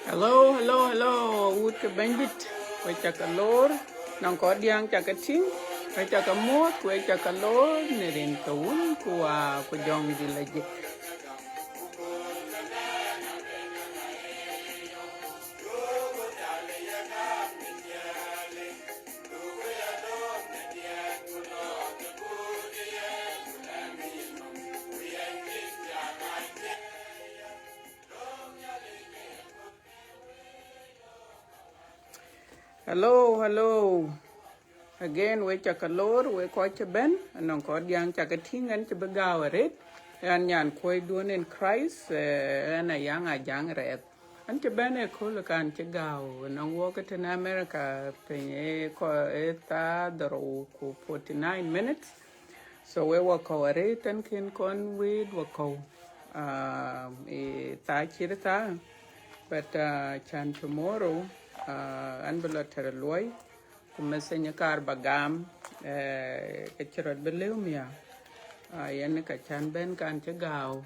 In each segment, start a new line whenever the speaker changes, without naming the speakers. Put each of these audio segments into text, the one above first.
Hello, hello, hello. Wood ke bandit. We chakalor. Nang ko diang chakating. We chakamot. We chakalor. Nerin kawun kuwa kujong dilaje. Hello, hello. Again, we chakalor, we kocha ben, and ko diang chakating and chibagawarit, and yan koi doon in Christ, and a young a young red. And ben a kulakan chigao, and walk it in America, penye ko eta daro 49 minutes. So we walk over it and can con weed wako. Ta chirita, but chan tomorrow. Anbelo terloy kumesenya kar bagam kechirot belumia yen ka chan ben kan chagao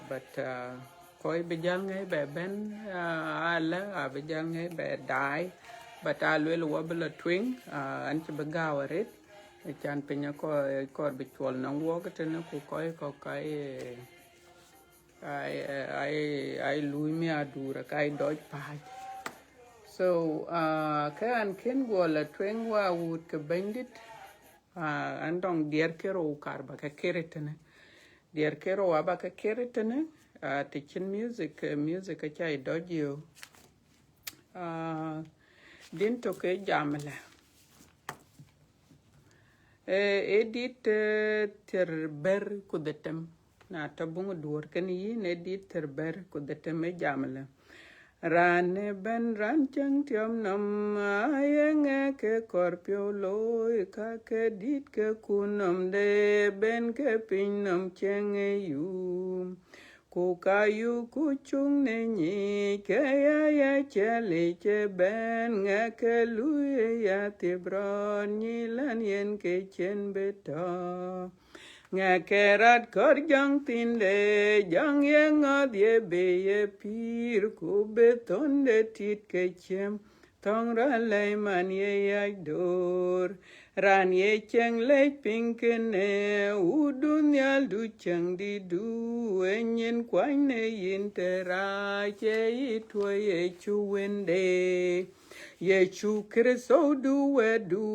but koi bijal ngai be ben ala bijal ngai be dai but alwel wabela twing an chibagaw ret chan penya ko bichwal nang wokatene ku koi ko kai I lui adura kai doj paj. So kan ken gola twengwa wood ke bandit andong dier kero karba ka keretene. Dier kero aba ka keretene teaching music a chai dojio. Din to ke jamle. Edit terber kudetem. Na tabungu dur kani ne dit terber kudete me jamle rane ben ranchang tiom nam ayenge ke korpio loy ka ke dit ke kunam de ben ke pinam chenge yu ku kayu ku chung ne ni ke ya chele che ben nga ke lu ya te bron ni lan yen ke chen beta nga kerat kor jang tinde jang ye ngadye be ye pir ku beton de tit ke chem tong ra le man ye ya dor ran ye cheng le pinkene u dunya du cheng di du enyen kwan ne yin te ra che i twa ye chu wende Yesu Kristo du wedu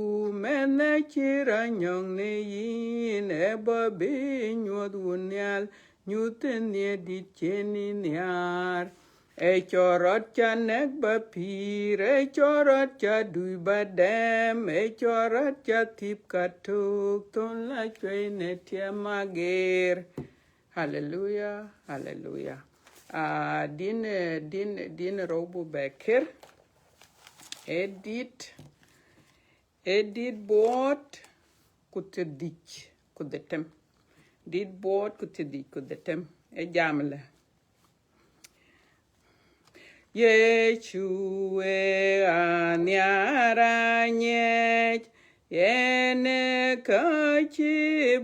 mena chira nyong ne yin eba be nyod wunyal nyuten ye dit cheni nyar e chorot cha nek ba pir e chorot cha dui ba dem e chorot cha tip katuk ton la chwe ne tia mager hallelujah hallelujah din robu bekir edit board kutedich kudetem dit board kutedich kudetem e jamle Yeshua anyaranye yene kachi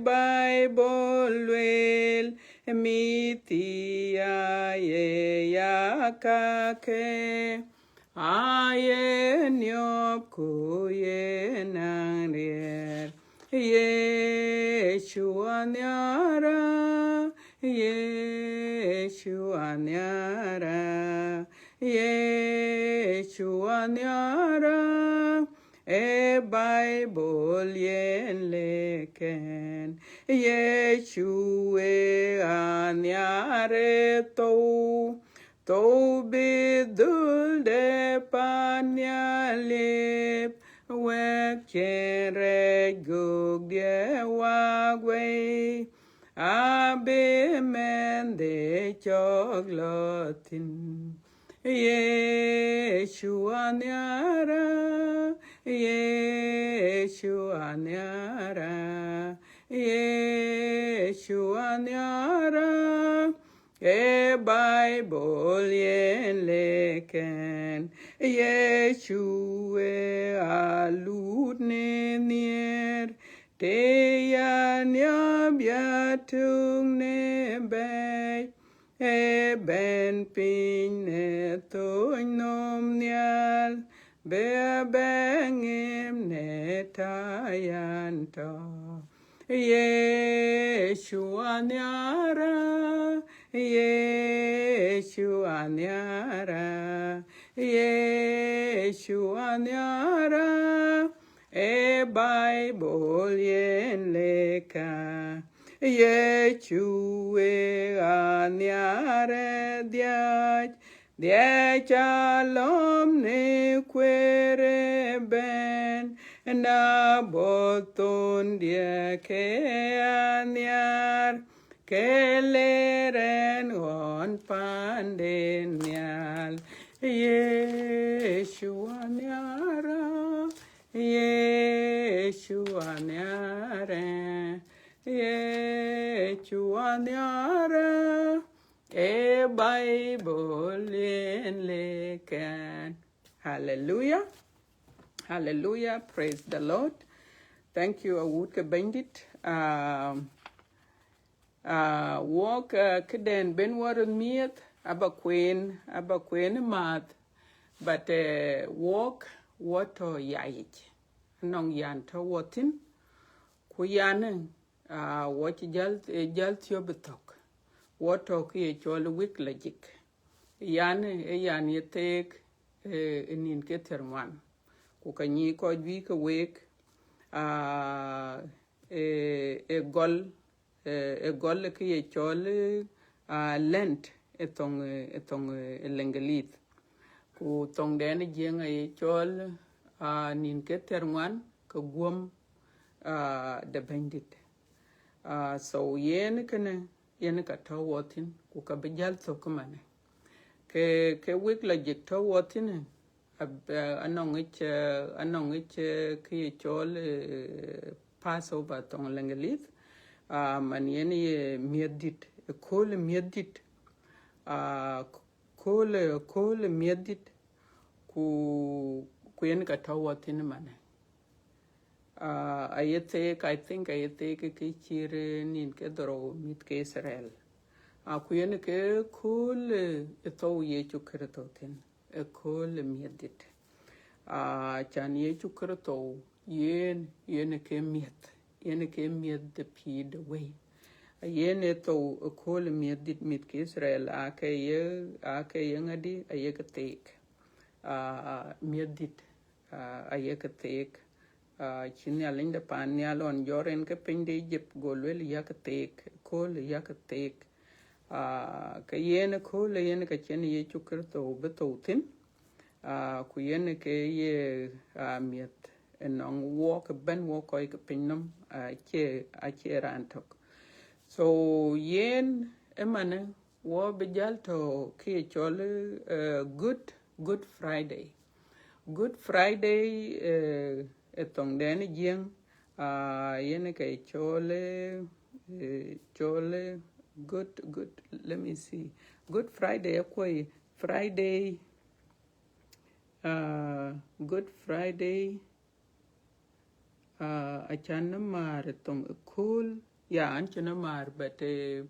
Bible wel mitia ye yakake aye nyop kuye nangrier Yeshua nyara Yeshua nyara Yeshua nyara e Bible yen leken Yeshua nyare to bidul de panyalip wek chere gug de wagwe abe mende choglotin Yeshua nyara Yeshua nyara Yeshua nyara e Bible yen leken Yeshua alud ne nier te ya nyab ya tung ne bay e ben pin ne to nom nyal be bengem ne tayanto Yeshua nyara Yeshua nyara Yeshua nyara e Bible yen leka Yeshua nyara diach alom ne kwere ben na boton dia ke anyar keleren on pandenial Yeshua nyara Yeshua nyara Yeshua nyara e Bible in leken hallelujah hallelujah praise the Lord thank you awuke bandit walk kiden ben waron miet aba queen mat but walk wato yait nong yan to wotin ku yan wat jal tio betok wato ki chol week logic yan yan yetek nin keterman ku kanyi ko bi ka wek gol ki chol lent etong lengelit ku tong den jenga chol nin keterman ka guom the bandit so yen ka tawotin ku ka bijal to kumane ke week logic tawotin anong ich ki chol Passover tong lengelith man yeni miedit kol miedit kol miedit ku yen ka tawatin man ayete I think ayete ke chire nin ke doro mit ke Israel ku yen ke kol to ye chukretotin kol miedit chan ye chukreto yen ke miet the p the way yen to kol miedit mit ke Israel ake ye ngadi aye ke tek miedit aye ke tek chini alinda pan nyalon joren ke pinde jep golwel ya ke tek kol ya ke tek ka yen kol yen ka chen ye chukreto betotin ku yen ke ye miet enong walk ben walk ko ke pinnum che rantok so yen emane wo bejal to ke chol good Friday etong den jeng yen ke chole good let me see Good Friday ko Friday Good Friday achana mar tong cool anchana mar but a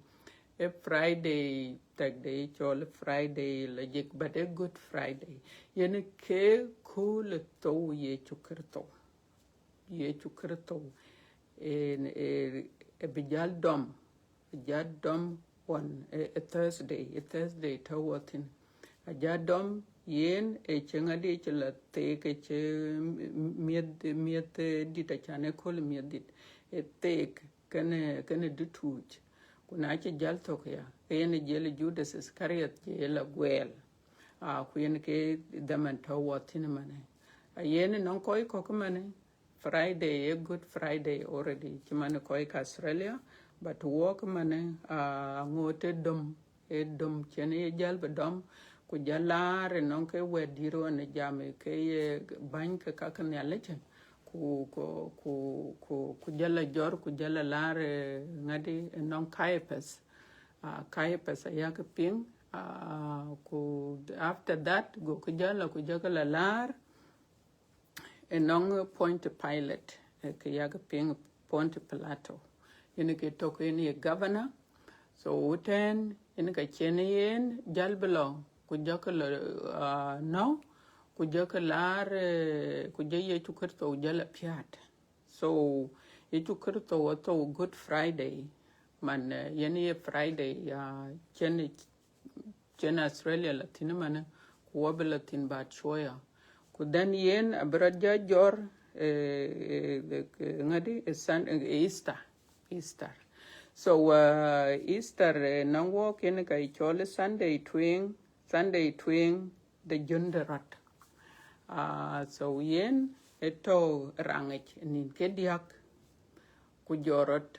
Friday tag day chol Friday logic but a Good Friday yen ke cool to ye chukrto en a bijal dom one a Thursday tawatin a jadom yen chengadi chela te ke che miet dita chane kol miet dit tek kane dutuj kuna che jal tokya yen jele Judas Iscariot jela gwel ku yen ke daman tawatin mane yen non koy kokumane Friday a Good Friday already chimane koy ka Australia but walk mane ngote dom chene jal bedom ku jalare non ke wediro ne jame ke ban ke kakan ya lechen ku jala jor ku jala lare ngadi non kaipes ya ke ping ku after that go ku jala lar non point pilot ke ya ke ping point plateau ene ke to ke ni governor so uten ene ka chene yen jalbelo kujaka no kujaka lar kujaye chukerto jala piat so ye chukerto to Good Friday man yani Friday chen Australia latin man kuwabe latin ba choya kudan yen abraja jor ngadi san Easter so Easter nangwo ken ka ichole Sunday twing the junderat so yen eto rangich nin ke diak kujorot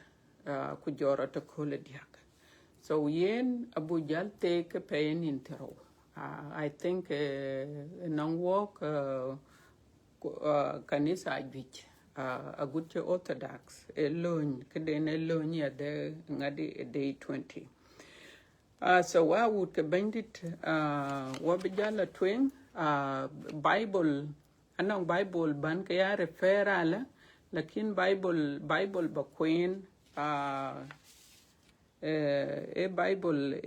kole diak so yen abujal te ke pain intero I think nangwo kanisa ajwich a good Orthodox alone keden alone ya de ngadi day 20 so I would bandit wabijala twing Bible anong Bible ban kaya refer ala lakin Bible ba queen Bible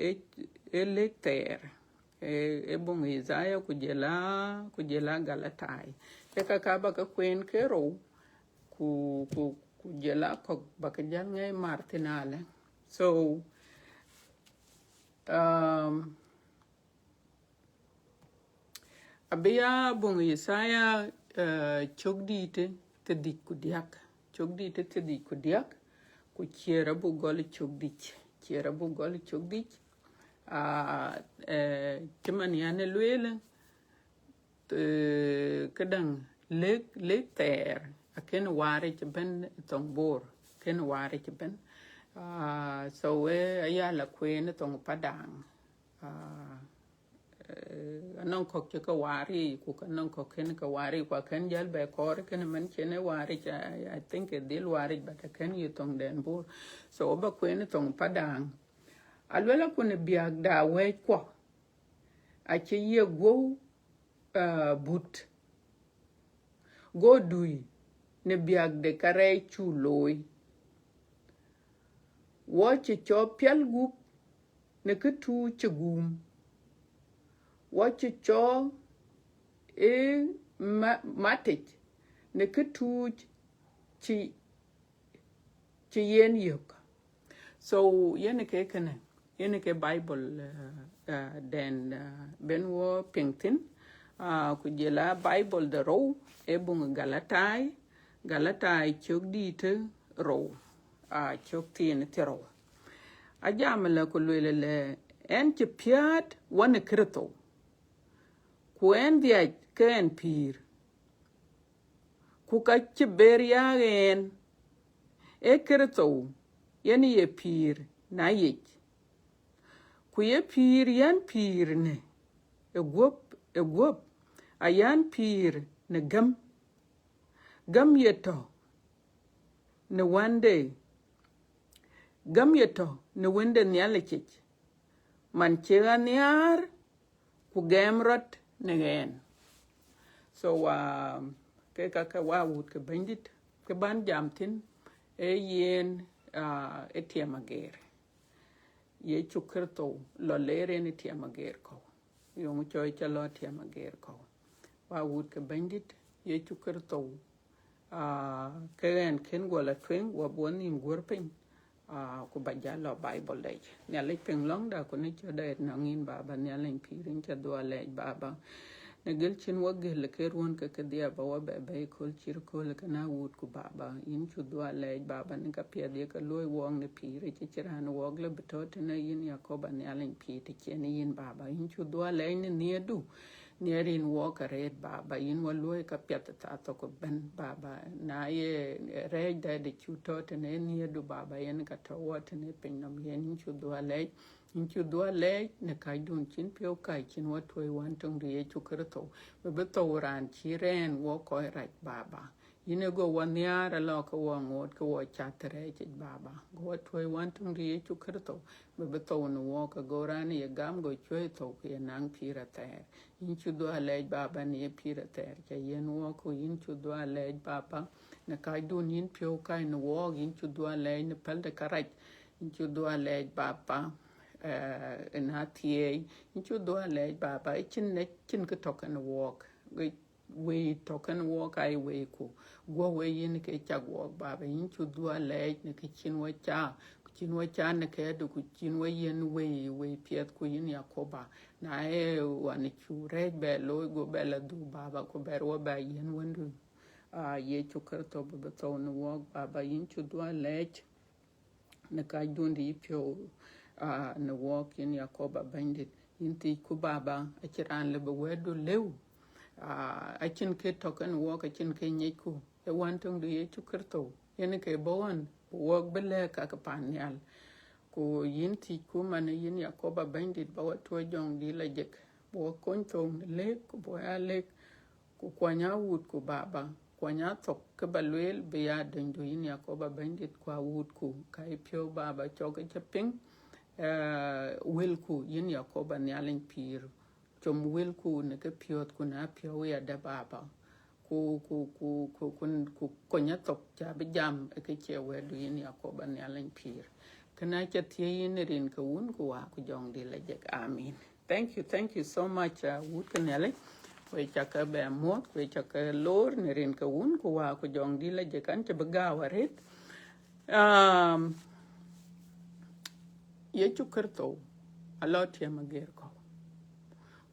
lecter bung Isaiah kujela Galatai kaba ka queen kero ku jela ko bakajal ngay martinale so abia bung Isaiah chogdite te dik kudiak ku chiera bu gol chogdich timan yane luele kadang lek ter aken ware ci ben tong bor ken ware ci ben so we ayala kwen tong padang non ko ke wari ku kan non ko ken ka wari kwa kan jal be kor ken man chene wari I think a dil wari but kan you tong den bor so ba kwen tong padang alwela ku ne biag da we ko a che ye go but go dui ne biag de kare chu loy wo che cho pial gup ne ke tu che gum wo che cho matic ne ke tu chi yen yok so yen ke kana yen ke bible den ben wo pingtin ku jela bible de ro e bung galatai chok di te ro chok tin te ro a jamala ku le en che piat wane krito ku en dia ken pir ku ka che beria gen e krito yen ye pir na yik ku ye pir yan pir ne e gop a yan pir ne gam ye to ne wande gam ye to ne wende nyalechich man chega niar ku gemrot ne gen so ke ka wut ke bandit ke ban jamtin e yen e tiamager ye chukerto lo lere ni tiamager ko yung choy chalo tiamager ko wut ke bandit ye chukerto ke en ken gola twen wa bonim gorpen ku bajalo bible dai ne le penglong da ko ne choda na ngin baba ne le pirin cha do le baba ne gel chin wa gel ke ron ke dia ba wa be kol chir kol kana wut ku baba in chu do le baba ne ka pia de ka loy wong ne pire chi chiran wog le betot ne yin yakoba ne le pi te chen yin baba in chu do le ne du nerin walk red baba in waloi ka piata ta ko ben baba na ye red de chuto ne ni du baba yen ka to wat ne pinnam yen chu do le ne kai dun chin pio kai chin wat toi wan tong de chu kerto be to ran chi ren wo ko right baba ine go wan ya ra lo ko wa ngot ko wa chatre chi baba go toi wan tong de chu kerto be to no wo ka go ran ye gam go choi to ke nang pira ter in chu do le baba ne pira ter ke yen wo ko in chu do le baba ne kai dun in pio kai no wo in chu do le ne pel de karaj in chu do le baba in hatie in chu do le baba chin ke token walk we token walk ai we ku go we yin ke cha walk baba in chu do le ne ke chin wa cha ne ke du ku chin wa yen we piet ku yin yakoba na wan chu red be lo go be la du baba ko ber wa ba yen wendu ye chu kerto be to no walk baba in chu do le ne ka dun di pio na walk in yakoba bandit inti ku baba a chiran le be wedu lew a chin ke token walk a chin ke nyiku e wantung di ye chu kerto yen ke bon walk bele ka ka panyal ku yinti ku man yin yakoba bandit ba to jong di la jek bo kon tong le ku bo ale ku kwanya wut ku baba kwanya tok ke balwel be ya dendu yin yakoba bandit kwa wut ku kai pio baba choke chaping wilku yin yakoba nyalen pir chom wilku ne ke piot ku na pio ya da baba ku konya tok cha be jam ke che wedu yin yakoba nyalen pir kana cha tie yin rin ka un ku wa ku jong di la jek amin thank you so much wut kanele we cha ka be mo we cha ka lor ne rin ka un ku wa ku jong di la jek an cha be ga waret ye chu kerto a lot ya mager ko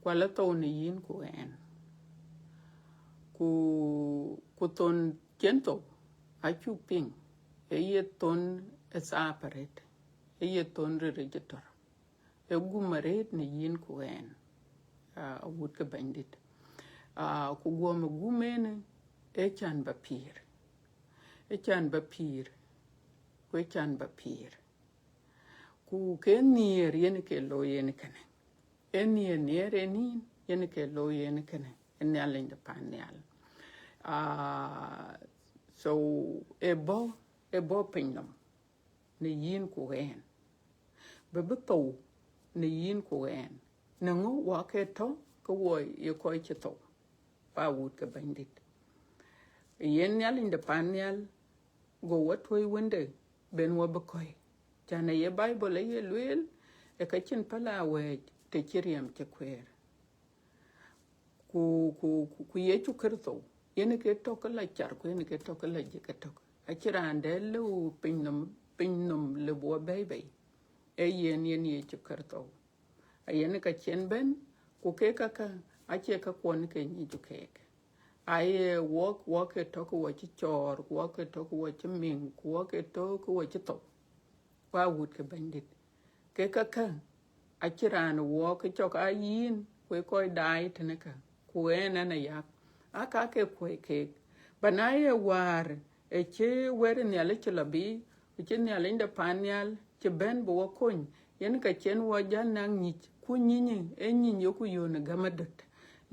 kwa la to ne yin ku en ku ton kento a chu ping e ye ton es aperet e ye ton register e gumaret ne yin ku en a wut ka bandit ku goma gumene e chan ba pir ku chan ba pir ku ke nier yen ke lo yen kane eni near any yen ke lo yen kene en yalin de panyal so ebo pinnom ne yin ku en be to ne yin ku en nango wa ke to ko wo ye ko che to pa wut ke bandit yen yalin de panyal go what way wende ben wa bekoy jana ye bible ye luel e ka chin pala we te chiriam che kwer ku ye chu kerto yen ke to ka la char ku yen ke to ka la je ka to a chirande lu pinnum le bo bebe e yen ye chu kerto a yen ka chen ben ku ke ka a che ka kon ke ni chu ke ai walk it to ko chi chor walk it to ko chi ming walk it to ko chi to wa wut ke bandit ke ka a chiran walk cho ka yin ko dai tene ka ku ena na ya aka ke ke banaye war e che wer ne ale chlabi che ne ale nda panyal che ben bo kon yen ka chen wa jan nang ni ku nyinyi e nyinyi ku yo ne gamadot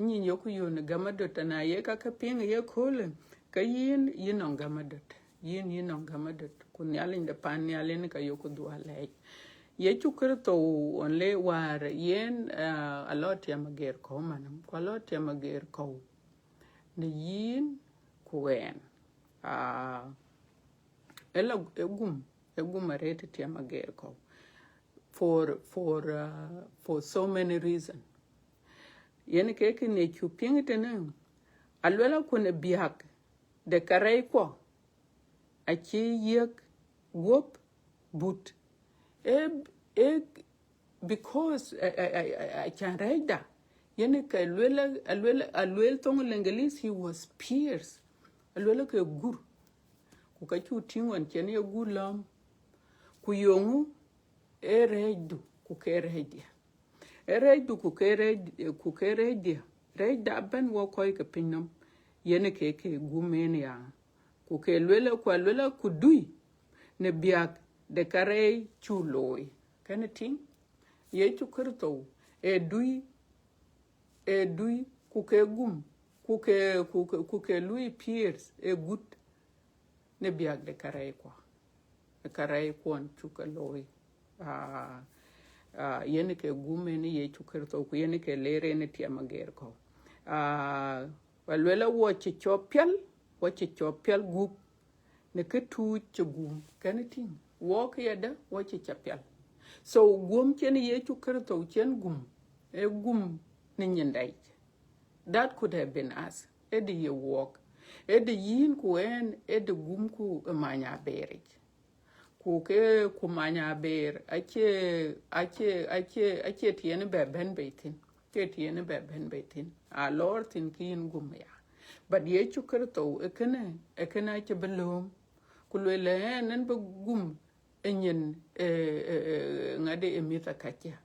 nyin yoku yon gamadot na ye ka ping ye kole ka yin on gamadot yin on gamadot kun yalin de pan yalin ka yoku duale ye chukre to onle war yen a lot ya mager ko manam ko lot ya mager ko ne yin kuen ela egum arete ya mager ko for so many reasons yen ke ne chuping tene alwela kuna biak de karei ko achi yek wop but e because I can read that yen ke alwel tong lengelis he was pierced alwela ke gur ku ka chu tingon chen ye gulam ku yongu e redu ku ke redia eredu ku kere dia reida ben wo koy ke pinnam yene ke gumen ya ku ke lwela ku dui ne biak de kare chuloy kan tin ye chu kurto e dui ku ke gum ku ke lui pierce e gut ne biak de kare ko chu ka loy yene ke gume ni ye chukerto ku yene ke lere ne tia mager ko walwela wo chi chopial gup ne ke tu chugum kanitin wo ke yada wo chi chopial so gum chen ye chukerto chen gum e gum ni nyendai that could have been us edi ye walk edi yin ku en edi gum ku manya berich ku ke kumanya ber ake tiene be ben beitin ke tiene be ben beitin a lord tin kin gumya but ye chukerto ekena ke belum kulele nen be gum enyen ngade emita katia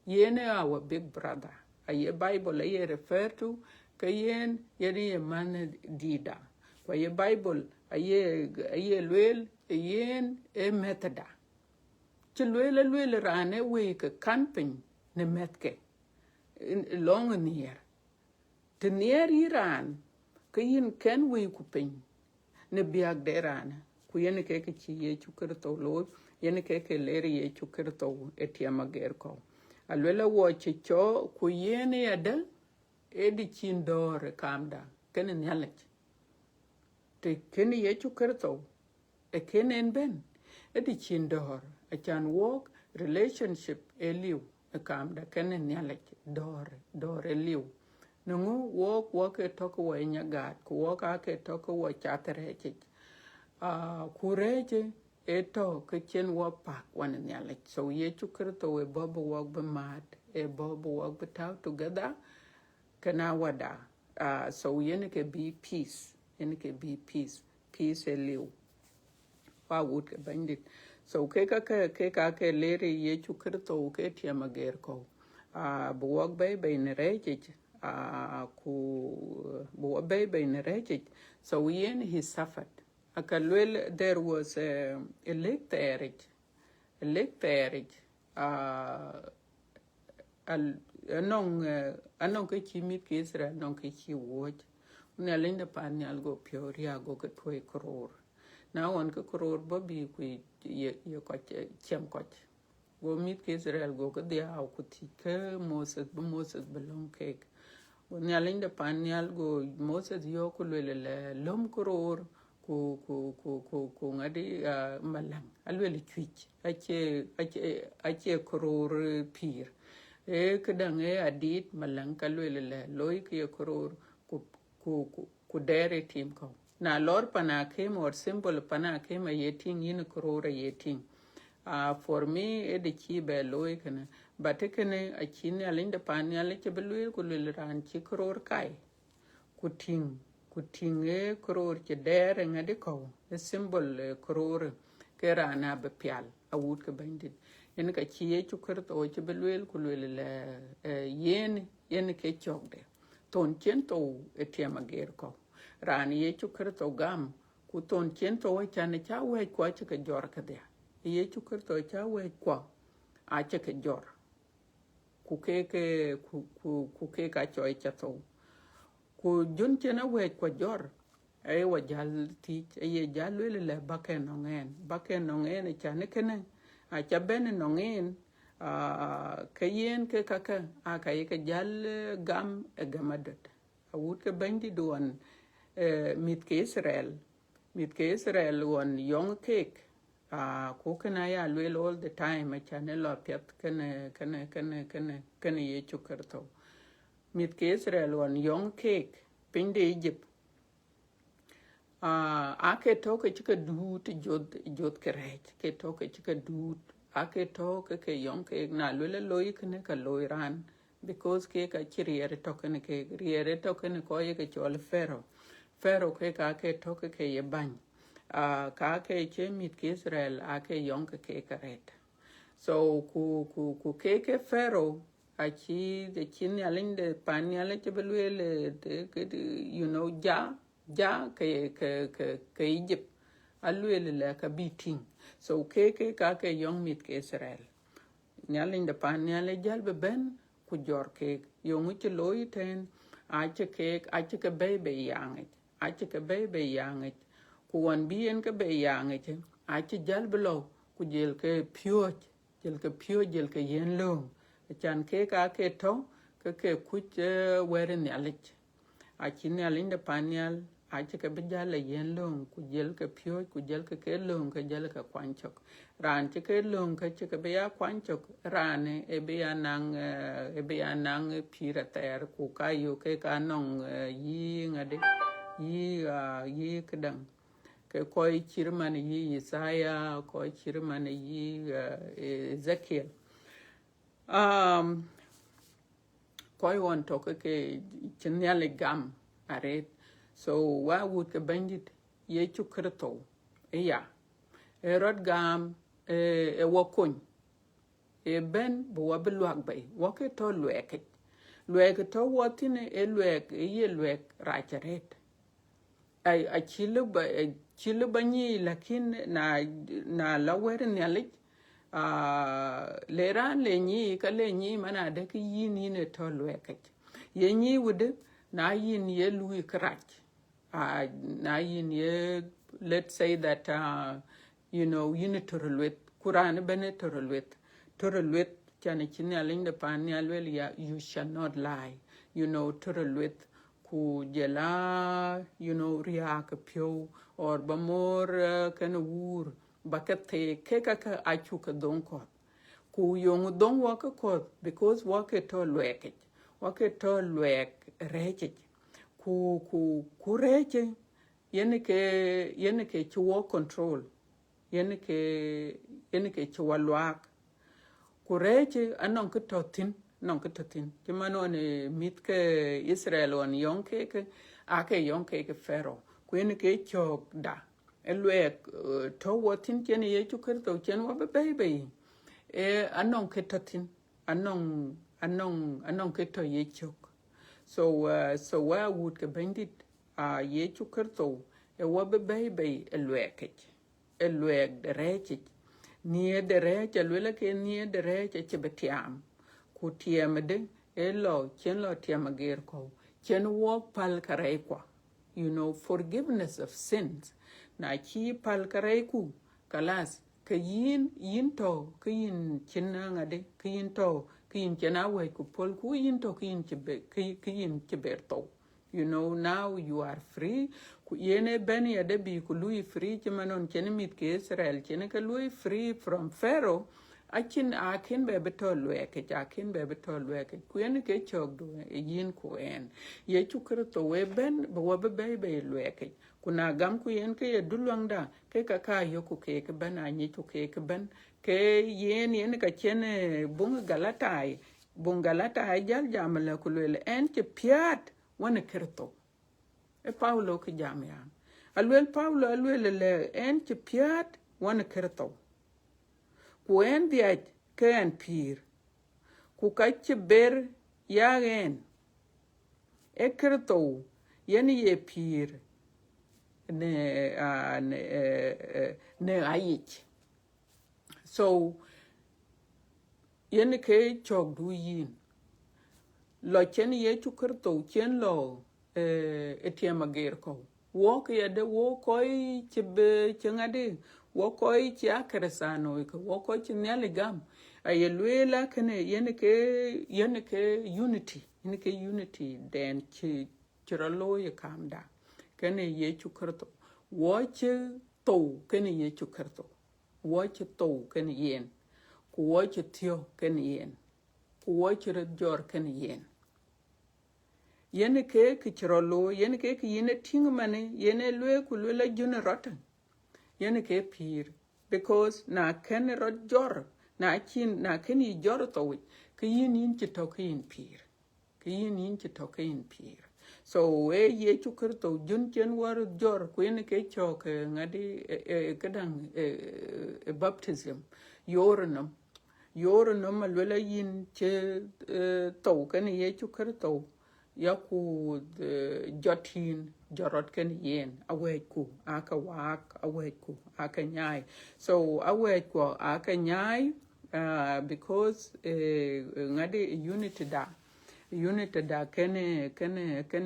yene our big brother aye bible aye refer to kayen yene man dida kwa ye bible aye lwel yen metada ci lwele rane we ke camping ne metke long near te near iran ke yin ken we ku pin ne biag de rane ku yen ke ci ye chukerto lo yen ke leri ye chukerto etiama gerko alwela wo ci cho ku yen yada edi chindore kamda ken nyalach te ken ye chukerto e kenen ben edi chindor a chan walk relationship eliu e kam da kenen nyalek dore liu nungu walk e toko wa nyagat ku walk ake toko wa chatereche kureje e to ke chen wa pak wan nyalek so ye chukrto we bobo walk be mad e bobo walk be tau together kana wada so yene ke be peace eliu pa wut ke bandit so ke ka lere ye chukerto ke tia mager ko buwag bay ne rejej ku buwag bay ne rejej so yen he suffered akalwel there was a lake terrage anong ke chi mit ke Israel anong ke chi wo ne linda pan nyal go pioria go ke toy kror na on ke kror bobi ku ye ko chem ko go mit ke Israel go ke dia au ku ti ke Moses belong ke ne linda pan nyal go Moses yo ku le lom kror ku ngadi malang alwele twitch ache kror pir kedang adit malang kalwele le loy ke kror ku dere tim ko na lor pana kem or symbol pana kem yeting yin kror yeting for me de chi be loy kana but kene a chin alinda pan yale ke belwe ku le ran chi kror kai kuting kror ke dere ngade ko symbol kror ke rana be pial awut ke bandit en ka chiye chukar to che belwel ku le yen ke chokde ton chen to etiama ger ko ran ye chukar to gam ku ton chen to cha ne cha we ko che ke jor ka de ye chukar to cha we ko a che ke jor ku ke ka choi cha to ku jun chena we ko jor ai wa jal ti ye jal le baken nongen cha ne kene a cha ben nongen ka yen ke kaka a ka ye ka jal gam gamadat a wut ke bandi don mit ke Israel won young cake ko kana ya le all the time cha ne lo pet kene ye chukarto mit ke Israel won young cake pinde Egypt ake toke chika dut jod kerech ke toke chika dut ake toke ke young cake na lule loy kene ka loy ran because ke ka chiriere toke ne ke riere toke ne ko ye ke chol fero ke ka ke toke ke ye bany ka ke che mit ke Israel ake young ke karet so ku ke fero achi de chin yaling de pan yale che belwele you know ja ke Egypt alwele le ka beating so ke ka ke young mit ke Israel yaling de pan yale jal be ben ku jor ke yongu che loy ten ache ke baby yang ku wan bien ke be yang ache jal below ku jel ke pure jel ke yen long chan ke ka ke to ke kuch werin yalich a chin yalinda panyal a che ke bijala yen long ku jel ke pyo ku jel ke long ke jel ke kwanchok ran che ke long ke che ke be ya kwanchok ran e be ya nang pira ter ku ka yo ke ka nong yi ngade yi kedang ke koi chirman yi Isaiah koi chirman yi Ezekiel koi won to ke chinyale gam are so wa would ke bandit ye chukrto ya rod gam wakon ben bo wablwak bay wake to lwek to wotine lwek ye lwek racharet ai a chilu banyi lakin na lawer nyalik leran le nyi ka le nyi mana da ki yin ne to lwek ye nyi wude na yin ye lui krach na yin ye let's say that you know yin to relate Quran bene to relate chane chinyaling de pan yalwel ya you shall not lie you know to relate ku jela you know riak pyo or bamor kan wur bakate ke ka achu ka don ko ku yong don waka ko because waka to lwek rech ku rech yene ke chuo control yene ke chuo lwak ku rech anon ke totin non ke totin kimano ne mit ke Israel on yong ke ake yong ke fero ku yene ke chok da elwek to wotin chen ye chuker to chen wa baby anon ke totin anon ke to ye chok so wa would ke bandit ye chuker to wa baby elwek de rech nie de rech lwela ke nie de rech che betiam ku tiam de elo chen lo tiamagir ko chen walk pal karai kwa, you know, forgiveness of sins na chi pal karai ku kalas ka yin to ka yin chen ngade ka yin to ka yin chen awe ku pol ku yin to ka yin chiber to, you know, now you are free ku yene ben ya de bi ku lui free chemanon chen mit ke Israel chen ka lui free from Pharaoh. Akin be beto lweke akin be beto lweke kuen ke chok do yin kuen ye chukre to we ben bo be lweke kuna gam ku yen ke dulwang da ke ka yo ku ke ben anyi ku ke ben ke yen ka chene bung galatai jal jamala ku le en ke piat wana kerto e Paulo ke jam ya alwel Paulo alwel le en ke piat wana kerto ku en biaj ke en pir ku kache ber yagen e kerto yen ye pir ne ayich so yen ke chok du yin lo chen ye chu kerto chen lo etiema ger ko wo ke de wo koi chebe chengade wo koi chia kresano ko wo koi chinyale gam ayelwela kene yen ke unity den chiralo ye kamda kene ye chu kerto wo che to kene ye chu kerto wo che to kene yen ku wo che tio kene yen ku wo che jor kene yen ke chirolo yen ke yene tingmane yene lwe ku lwe la juna rotan yen ke pir because na ken rot jor na ken yi jor to wi ke yin to ke yin pir ke yin to ke yin pir so we ye chukur to jun chen war jor ku yen ke chok ngadi kadang baptism yornam lwe la yin che to ken ye chukur to yaku jotin jorot ken yen awet ku aka wak awet ku aka nyai so awet ku aka nyai because ngade unity da ken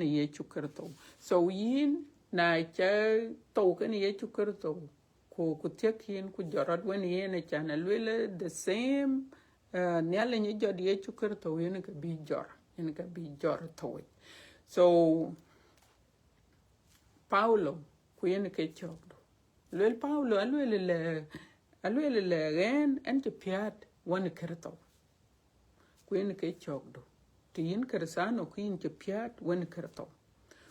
ye chukerto so yin na cha to ken ye chukerto ku tekin ku jorot wen yen chana lwele the same nyale ni jod ye chukerto yen ka bi jor in ka bi jor to so Paulo ku yen ke chok do lel Paulo alwele le gen en te piat wan kerto ku yen ke chok do ti yin kersano ku yin te piat wan kerto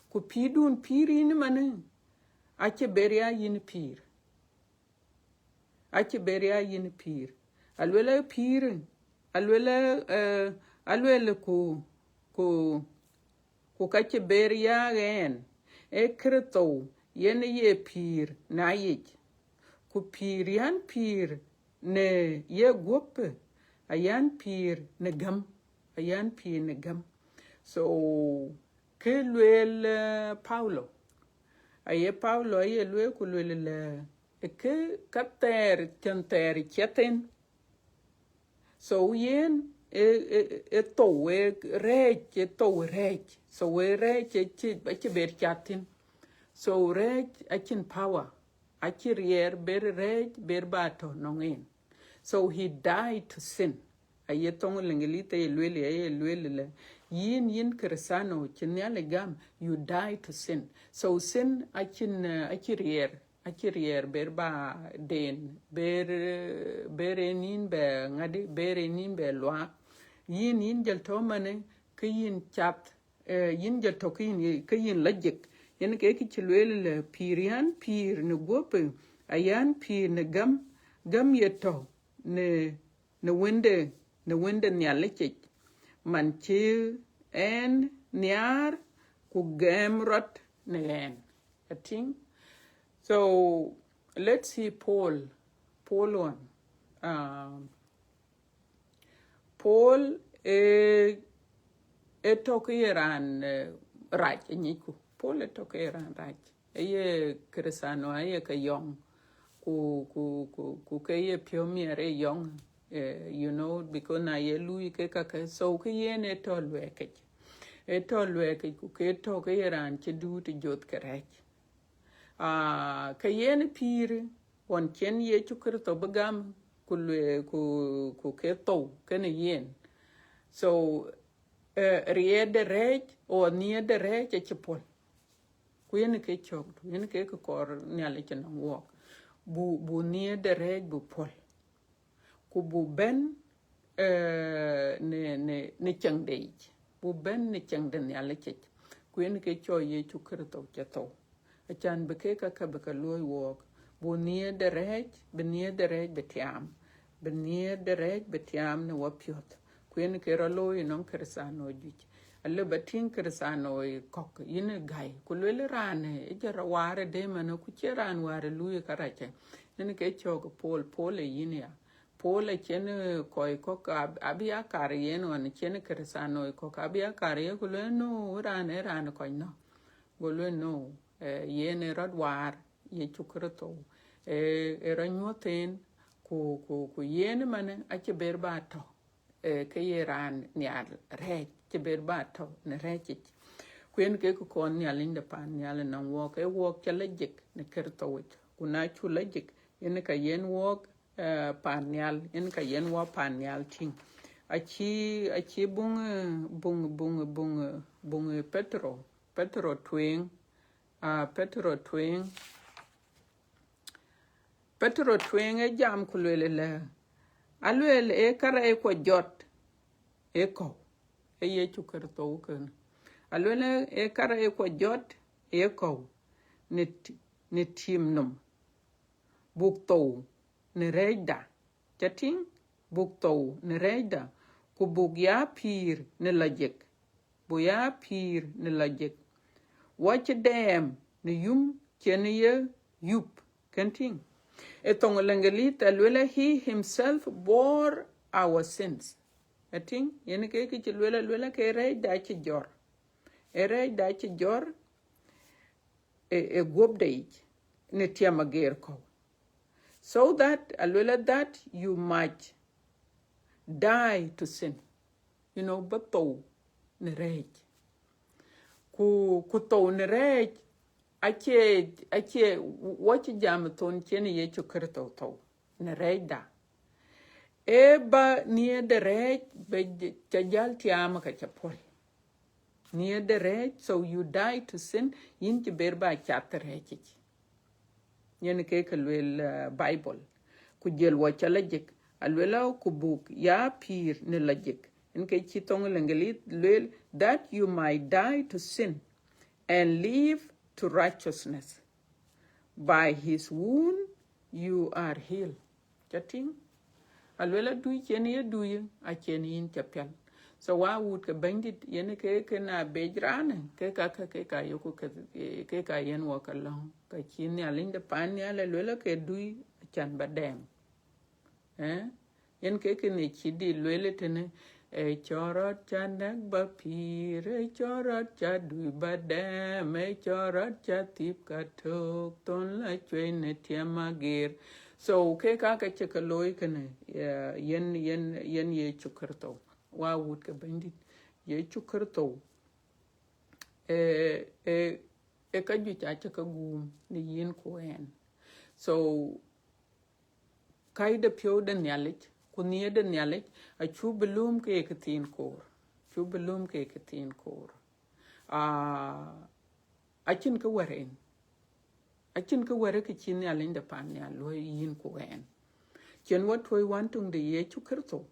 ku pidun pirin mane ache beria yin pir alwele pirin alwele ku kache beria gen e kerto yen ye pir na yich ku pir yan pir ne ye gope ayan pir ne gam so ke lwel Paulo aye lwe ku lwel le ke kater tenter cheten so yen rech so we rech che ber chatin so rech achin power achirier ber rech ber bato nongin so he died to sin aye tong lengelite lwele yin kresano chinyale gam you die to sin so sin achirier ber ba den ber enin be ngadi ber enin be lwa yin jel to mane ke yin chat yin jel to ke yin lajik yen ke chilwele pir ne gope ayan pir ne gam yeto ne wende nyalechik man chi en niar ku gemrot ne I think so. Let's see Paul one Paul tokiran raj nyiku Paul tokiran raj ye kresano ye ka yong ku ke ye piomiere yong you know, because na ye lui ke ka ke so ke ye ne to lwe ke e to lwe ke ku ke to ke ran che du ti jot kerech ke ye ne pir won chen ye chu kir to bagam ku lwe ku ke to ke ne yen so rie de rech o nie de rech e chepol ku ye ne ke chok ye ne ke kor nyale chen wo bu nie de rech bu pol ku bu ben ne chang de bu ben ne chang de nyale che ku ye ne ke cho ye chu kir to che to a chan be ke ka be ka loy wo bu nie de rech be nie de rech be tiam be nie de rech be tiam ne wo pyot ku ye ne ke ro loy non kersano ji alle batin kersano kok yin gai ku le rane e jara ware de man ku che ran ware lu ka ra che ne ke cho ko pol yin ya pole chen koi ko abia kar yen wan chen kersano ko abia kar ye ku le no ran ko no go le no yen rod war ye chukroto ranyoten ku yen man a che berbato ke yeran nyal re che berbato ne rechi kwen ke ko kon nyal inde pan nyal na wo ke wo ke lejik ne kerto wit kuna chu lejik yen ka yen wo pan nyal yen ka yen wo pan nyal ting achi bung petro twing Petro twing e jam kulwele le alwele e kara e kwa jot e ko e ye chukar to ukun alwele e kara e kwa jot e ko ne tim num buk to ne reida chating buk to ne reida ku buk ya pir ne lajek bu ya pir ne lajek watch dem ne yum chene ye yup kenting etong lengelit alwela he himself bore our sins ating yen ke lwela ke re da chi jor e gobde ne tiama ger ko so that alwela that you might die to sin you know but to ne re ku to ne re ake wace jami'ton kene ya ci kirtautau na raida e ba niye da rai ba jajal tiyama ka pol niye da rai so you die to sin yin ki ber ba kyata rai kiki yin kai ka lwel bible ku jel wace lajik alwela ku buk ya pir ni lajik in kai ci tong lengelit lwel that you might die to sin and live to righteousness. By his wound you are healed. Chating alwela dui chen ye dui a chen yin chapel. So wa would ke bandit yen ke na bejrane ke ka yoku ke ka yen walk along ka chin ya linda pan ya lwela ke dui chan badem. Yen ke ne chidi lwela tene e chorot chanak ba pir e chorot chadui badem e chorot chatip katok ton la chwe ne tiamagir so ke ka chekaloy kene yen ye chukerto wa wut ke bandit ye chukerto e ka ju cha ka gum ni yin ko en so kai de pyo de nyalit kunie de nyalit a chu belum ke tin kor a chin ka ware ke chin nyalin de pan ya lo yin ko en chen wat hoy wantung de ye chu kerto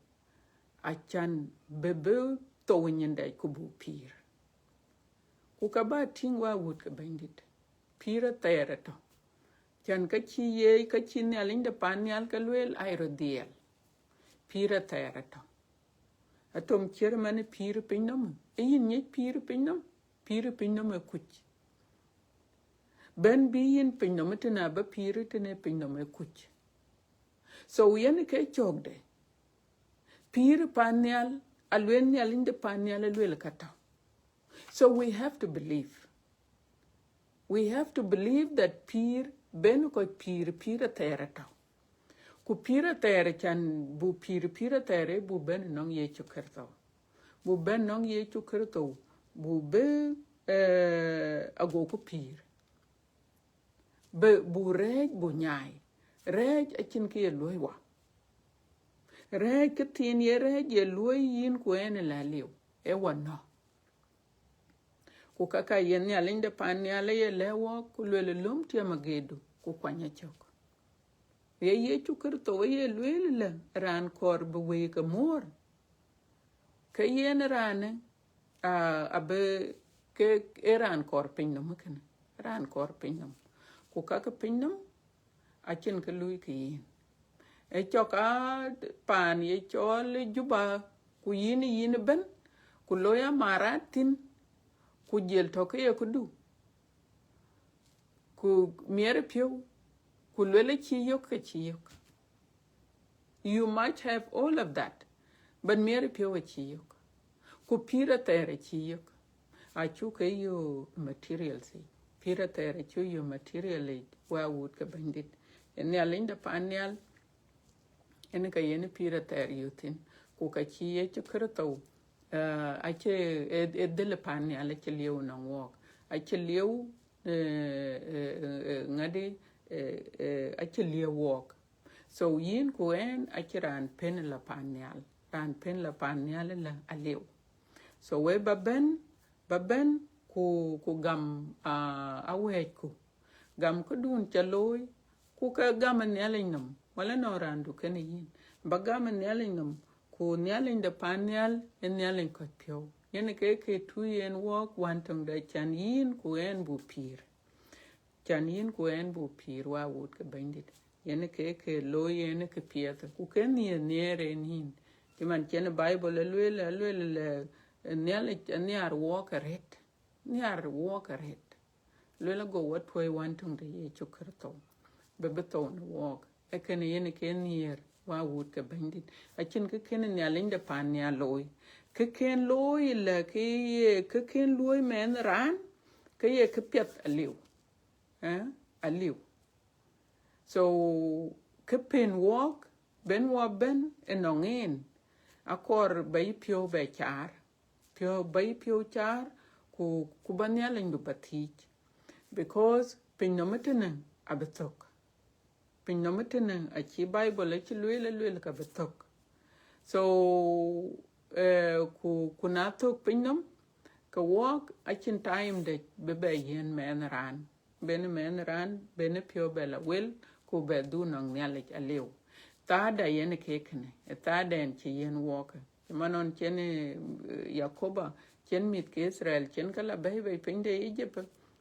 a chan bebe to nyin de ku bu pir ku ka ba ting wa wut ka bandit pira tere to chan ka chi ye ka chin nyalin de pan yal ka lwel aerodiel pira tere to atom kier mane pir pinnam e yin nye pir pinnam e kuch ben bi yin pinnam tena ba pir tene pinnam e kuch so yen ke chogde pir panyal alwen nyalinde panyal alwel kata so we have to believe that pir ben ko pir tere to ku pira tere chan bu pira tere bu ben nong ye chukerto bu ben nong ye chukerto bu be ago ku pir be bu rej bu nyai rej a chin ke loy wa rej ke tin ye rej ye loy yin ku en la liu e wano ku kaka yen ya linde pan ya le ye lewo ku le lum tie magedu ku kwanya chok ye chukerto ye le ran kor bu we ka mor ke yen rane abe ke eran kor pinnum ken ran kor pinnum ku kaka pinnum a chen ke lui ke yin e choka pan ye chol juba ku yin ben ku loya maratin ku jel to ke ku du ku mier pio ku lele chi yok ke chi yok you might have all of that but mier pio chi yok ku pira tere chi yok a chu ke yo materials pira tere chu yo material wa wood ka bandit en ya linda panyal en ka yen pira tere yutin ku ka chi ye chu kerto a che de panyal che liu na wok a che liu ngade a che liu wok so yin ku en a che ran pen la panyal la a liu so we baben ku gam a we ku gam ku dun chaloy ku ka gam nelinum wala no randu ken yin ba gam nelinum ku nelin de panel en nelin ko pio yen ke tu yen wok wantong de chan yin ku en bu pir chan yin ku en bu pir wa wut ke bandit yen ke lo yen ke pieta ku ken ye nere nin timan chen bible le niar walk red lela go what way wantung de ye chukerto be beton walk e ken yen ken nier wa wut ke bandit a chin ke ken ne alinda pan ya loy ke ken loy le ke ken loy men ran ke ye ke pet aliu so ke pen walk ben wa ben enongen akor bay pio be char pio bay pio char ku banya lendu patich because pinometene abetok pinometene a chi bible chi lwele ka betok so ku na tok pinom ka walk a chin time de be yen men ran ben pio bela wel ku be du nang nyale aliu ta da yen kekne ta den chi yen walk manon chen yakoba chen mit ke israel chen kala be pinde egypt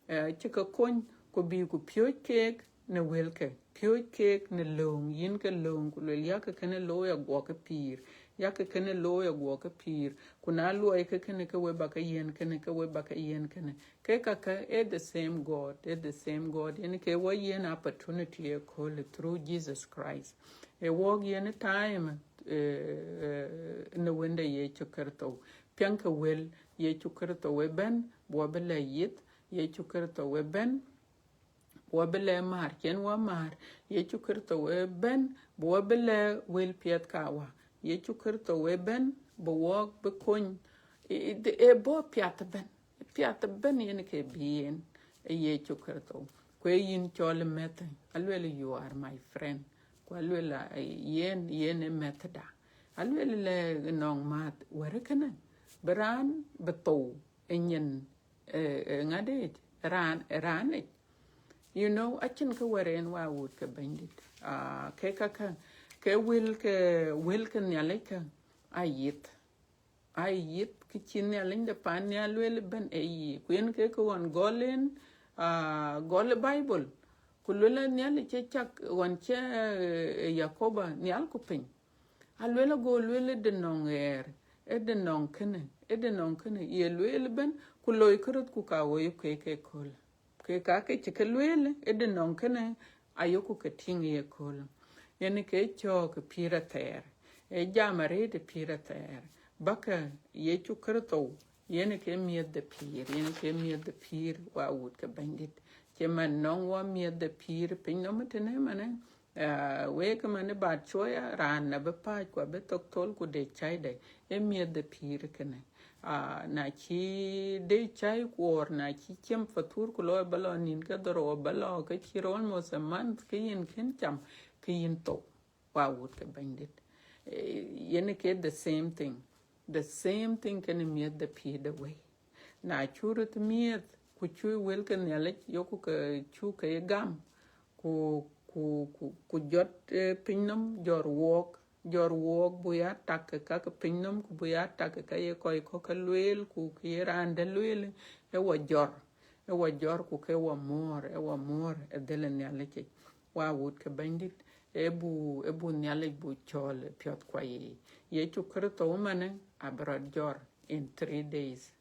chi ka kon ko bi ku pio kek ne welke pio kek ne long yin ke long ku le ya ke ne lo ya go ke pir ya ke ne lo ya go ke pir kuna lo ke ne ke we ba ka yen ke we ba ka yen ke ka the same god yin ke we yen opportunity call through Jesus Christ e wog yen time ne wende ye chukerto pianka wel ye chukerto we ben bo bele yit ye chukerto we ben bo bele mar ken wa mar ye chukerto we ben bo bele wel piet kawa ye chukerto we ben bo wog be kon e bo piat ben yen ke bien ye chukerto kwe yin chole mete alwele you are my friend alwela yen methda alwela le nong mat werekene bran beto enyen ngade ran you know achin ke waren wa wut ke bandit ke kaka ke wil ke nyaleka ayit ke chin nyalinde pan nyalwele ben eyi kwen ke ko on golen gol bible kulula nyali che chak wan che yakoba nyal kupin alwela go lwele de nonger de non kene ye lwele ben kuloy kurut ku ka wo ke kol ke ka ke che lwele de non kene ayoku ke ting ye kol yani ke chok pira ter jamare de pira ter baka ye chu kurto yani ke miet de pir wa wut ke bandit che man non wa miet de pir pin no metene mane we ka mane ba choya ran na be pa kwa be tok tol ku de chai de e mi de pir kene na chi de chai ku na chi chem fatur ku lo balo nin ka doro balo ka chi ron mo se man ka yin ken cham ka yin to wa wut ka bandit yen ke the same thing can mi de pir de way na churut mi ku chu wel ka ne yo ku ka chu ka gam ku jot pinnam jor wok buya tak ka pinnam ku buya tak ka ye koy ko ka luel ku ki rande luel e wa jor ku ke wa mor e dele nyale ke wa wut ke bandit e bu nyale bu chol pyot kwa ye chu krto mane abrad jor in 3 days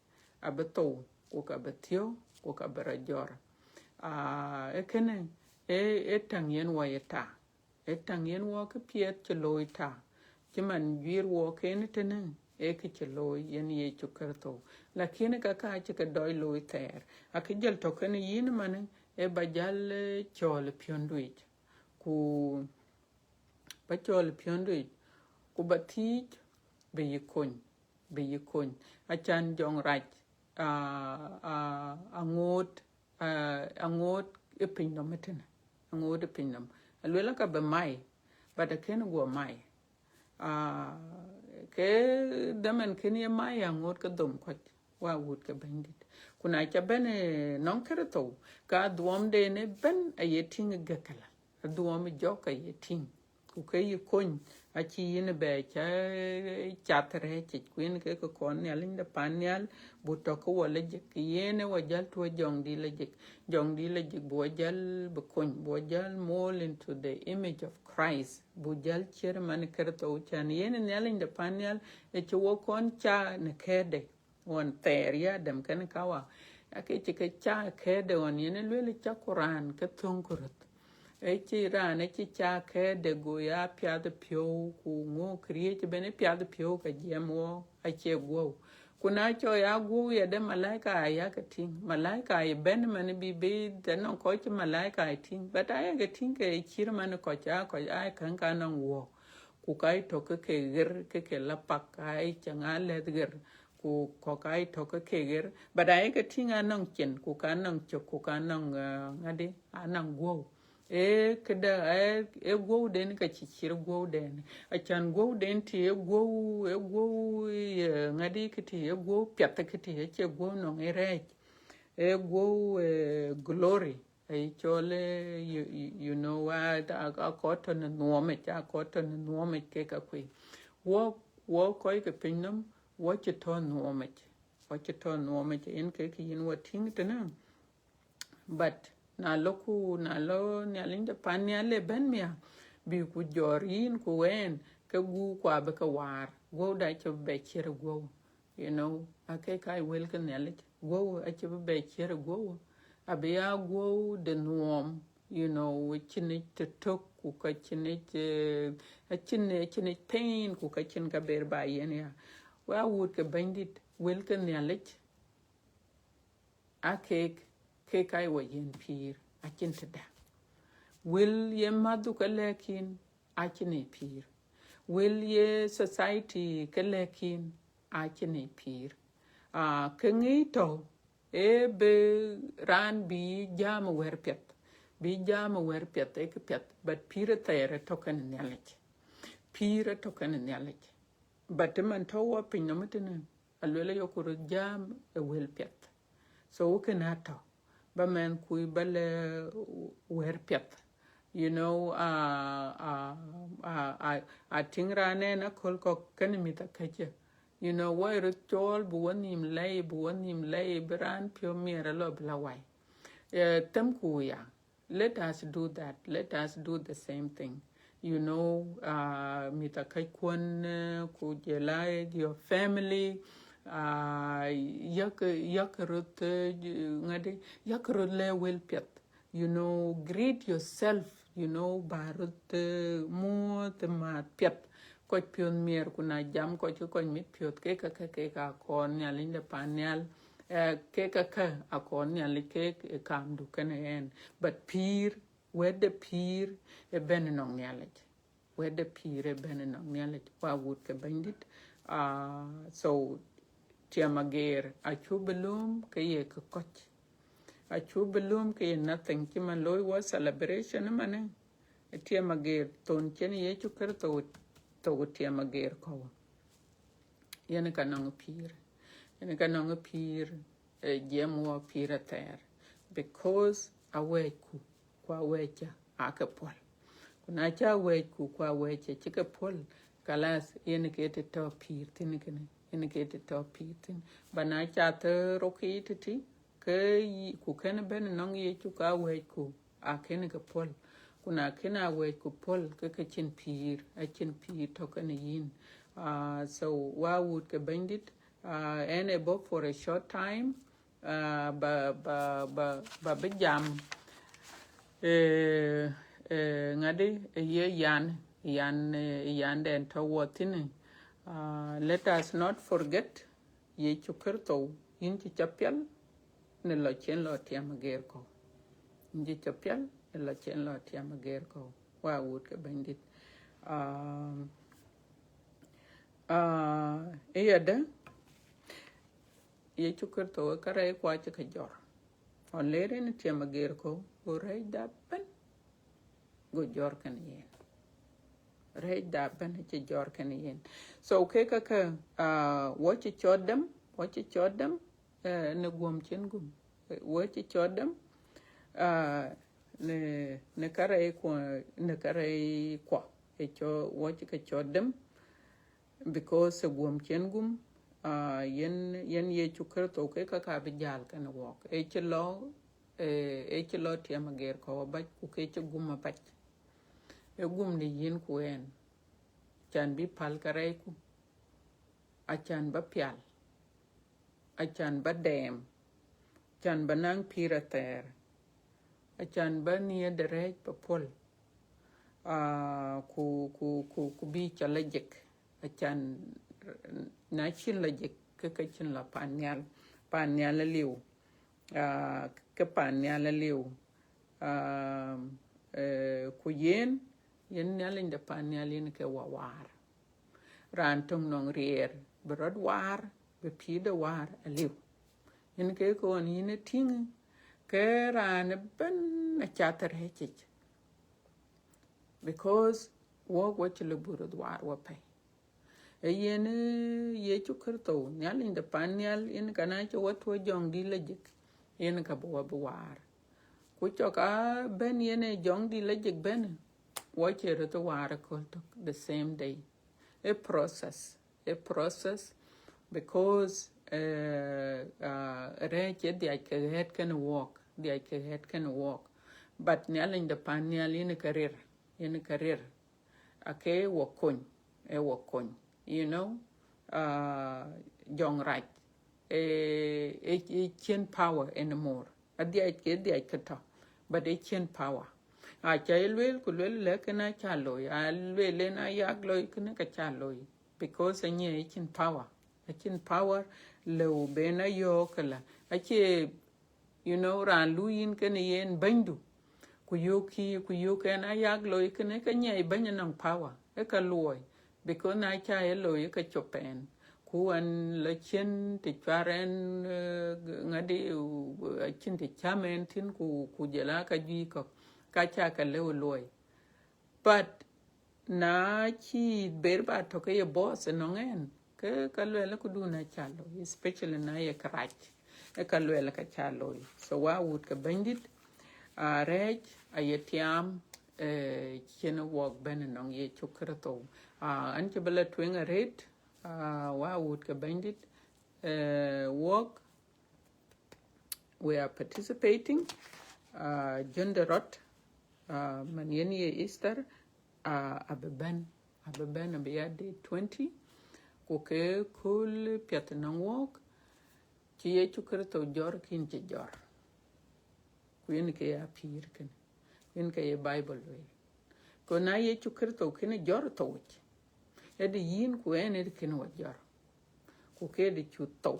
abato ku ka batio ku ka barajor e kene e tang yen wa ta e tang yen wa ke piet che loy ta che man gwir wo ken tene e ke che loy yen ye chu karto lakini ka che ka doi loy ter a ke jel to ken yin mane e bajal chol pionduit ku ba chol pionduit ku batij be yikon a chan jong raj angot e pinnam metene ngode pinnam alwela ka be mai bada ken go mai ke damen ken ye mai ngot ka dom ko wa wut ka bandit kuna cha bene non kerto ka duom de ne ben a yeting gakala duom joka yeting ku ke yi kon a chi yin be cha chatre chi kuin ke ko kon ya linda panyal bu to ko wala je yene wa jal to jong di le je bo jal bu kon bo jal mold into the image of Christ bu jal cher man kerto chan yene ne linda panyal e chi wo kon cha ne kede won teria dem kan kawa ake chi ke cha kede won yene le cha Quran ke thongkurut echi ran echi cha ke de go ya pya de pyo ku ngo kriye che bene pya de pyo ka jemo a che go kuna cho ya go ya de malaika ya ka ting malaika e ben man bi de no ko che malaika e ting but ay ga ting ke chir man ko cha ko ay kan no wo ku kai to ke ger ke la pak ai changa le ger ku ko kai to ke ger but ay ga ting anong chen ku ka nong cho ku ka nong ngade anang go e kada e go den ka chichir go den a chan go den ti e go ngadi kiti e go pyata kiti e che go no ere e go glory e chole you know what a cotton no me cha cotton no me ke ka kwi wo ko ke pinnam wo che to no me en ke ki in wo ting tena but na lo nyalinda panya le ben mia bi ku jorin ku wen ke gu kwa be ka war go da che be chere go you know ake kai wel kan nyalit go a che be chere go abia go de nuom you know chine te tok ku ka chine a chine pain ku ka chin ka ber ba yen ya wa wut ke bandit wel kan nyalit ake ke kai wa yen pir akin tada will ye madu ka lekin akin pir will ye society ka lekin akin pir kengi to e be ran bi jam wer pet e ke pet but pir tere token knowledge pir token knowledge but man to wa pinamutene alwela yokuru jam e wel pet so can ato ba men kui bale wer pet you know a tingrane na kol ko kan mi ta kaje you know why ritual buwanim lay bran pyo mera lo blawai tem kuya let us do that, let us do the same thing, you know. Mi ta kai kwon ku jelai your family yakarut ngade yakarut le wel pet, you know, greet yourself, you know, barut mo te mat pet ko pion mier kuna jam ko mit piot ke ka kon nyalinda panel ke akon nyali ke kam du kene en but pir where the peer e ben no knowledge, where the peer e ben no knowledge wa would ke bandit so tiamager a chubelum ke ye ke koch a chubelum ke nothing kiman loy was celebration mane tiamager ton chen ye chuker to tiamager ko yen kanang peer yen kanang peer jemo peer ter because aweku kwa wecha akapol kuna cha weku kwa wecha chikapol kalas yen kete to peer tinikene yen kete to peer tin bana cha te rokiti ke ku ken ben nong ye chu ka weku akene kapol kuna kena weku pol ke chin peer a chin peer to kan yin so wa would ke bandit enable for a short time ba jam ngadi ye yan den to wotine let us not forget ye chukerto in chi chapel ne lo chen lo tiam ger ko in chi chapel ne lo chen lo tiam ger ko wa would ke bandit yada ye chukerto kare kwa chi ka jor on lere ni tiam ger ko go rai da pen go jor kan yen rai da pen chi jor kan yen so ke ka what you chodem ne gum chen gum what you chodem ne kare ko e cho what you chodem because gum chen gum yen ye chukar to ke ka bi jal kan wok e chlo tiam ger ko ba ku ke gum ba e gum ni yin ku en chan bi pal kare ku a chan ba pial a chan ba dem chan ba nang pirater a chan ba nie derej pa pol ku bi chalajek a chan na chin lajek ke chin la panyal liu ke panyal liu ku yen nyalin da panyal yen ke wawar ran tung nong rier brod war be pide war aliu yen ke ko ni ne ting ke ran ben a chatter hechich because what you burod war wa pay yen ye chukerto nyalin da panyal yen kana cho watwo jong di lejik yen ka bo war ku choka ben yen jong di lejik ben wache to war ko the same day a process because reche the head can walk but nyalin the panyal in career ake wakon you know jong right chen power anymore adia ke dia kata but a chen power a chailwel kulwel le kana chaloy a lwel na yak loy kana ka chaloy because anye chen power lo bena yo kala ache you know ran luyin kana yen bandu ku yoke na yak loy kana ka nye banya nang power e ka loy because na cha e loy ka chopen ku an la chen ti charen ngadi chin ti chamen tin ku jela ka ji ko ka cha ka loy but na chi berba to ke boss no ngen ke ka loy ku du na cha loy especially na ye krach e ka loy ka cha loy so wa would ka bandit rej ayetiam chena wok ben nong ye chukrato an chbala twing a red wa would ka bandit work we are participating gender rot manieni easter ababan abiya day 20 ko ke kul piat nong wok chi ye chukrato jor kin che jor yen ke ya pir ken yen ke ye bible we ko na ye chukrto ken jor to e de yin ko en e ken wa jor ko ke de chuto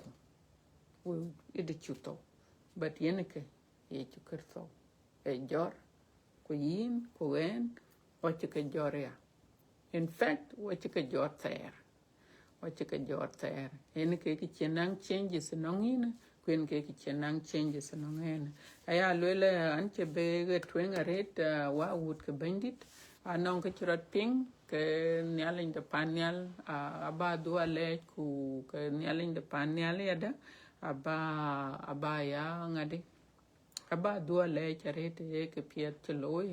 wo e de chuto but yen ke ye chukrto e jor ko ku yin ku en wa chi ka joria in fact wa chi ka jot ter wa chi ka jot ter en ke ki chenang changes no ngin kwen ke ki chenang changes no ngin aya lele an che be ge twen aret wa wut ke bandit anong ke chrat ping ke nyalin de panyal aba dua le ku ke nyalin de panyal ya da aba ya ngade aba dua le charet e ke piet chloy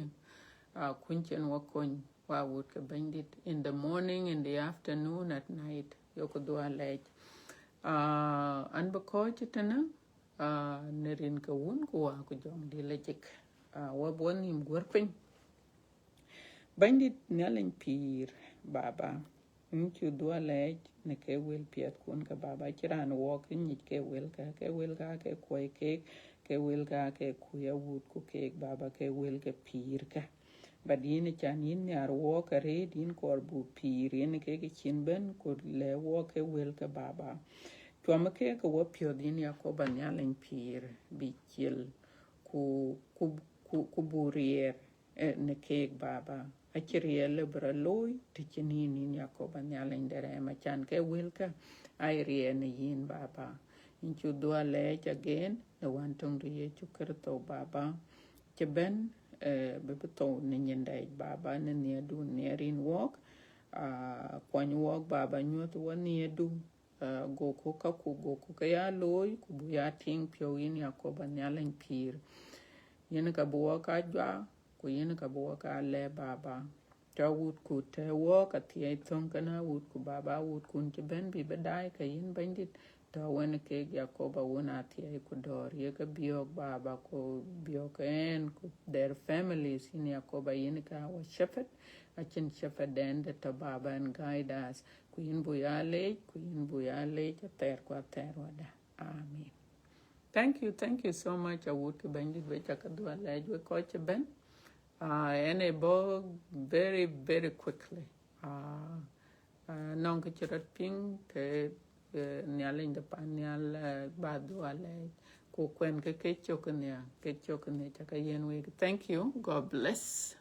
kunchen wa kon wa would ke bandit in the morning, in the afternoon, at night yoko dua le an ba ko chitana nerin ka wun ko wa ku jong di lejik wa bon im gorpin bandit nyalin pir baba inchu dua lej ne ke wel piat kun ka baba chiran walk ni ke wel ka ke koi ke wel ka ke kuya wut ku ke baba ke wel ke pir ka badine chan yin yar walk re din kor bu pir yin ke chin ben ko le walk ke wel ka baba chwa ke ko wa pio din ya ko ban nyalin pir bi chil ku burier ne ke baba achiriele braloi tichinini yakoba nyalen dere machan ke wilka airie ne yin baba inchu dua lech again the one tung rie chukerto baba cheben bebeto ne nyendai baba ne niedu nerin walk kwany walk baba nyot wanie du goko ka ya loy ku bu ya ting pyo yin yakoba nyalen pir yin ka buwa ka jwa ku yin ka buwa ka le baba ta wut ku te wo ka tie thong kana wut ku baba wut kun ti ben bi bedai ka yin bandit ta wen ke yakoba wona tie ku dor ye ka biok baba ko biok en ku their families in yakoba yin ka wa shepherd a chin shepherd den ta baba and guide us ku yin bu ya le ta ter kwa ter wada amen. Thank you so much. I would bandit we chakadua laj we coach ben. And a bog very quickly. Non ke chirat ping ke nyalin de panyal badua laj ku kwen ke choknya chakayen we. Thank you. God bless.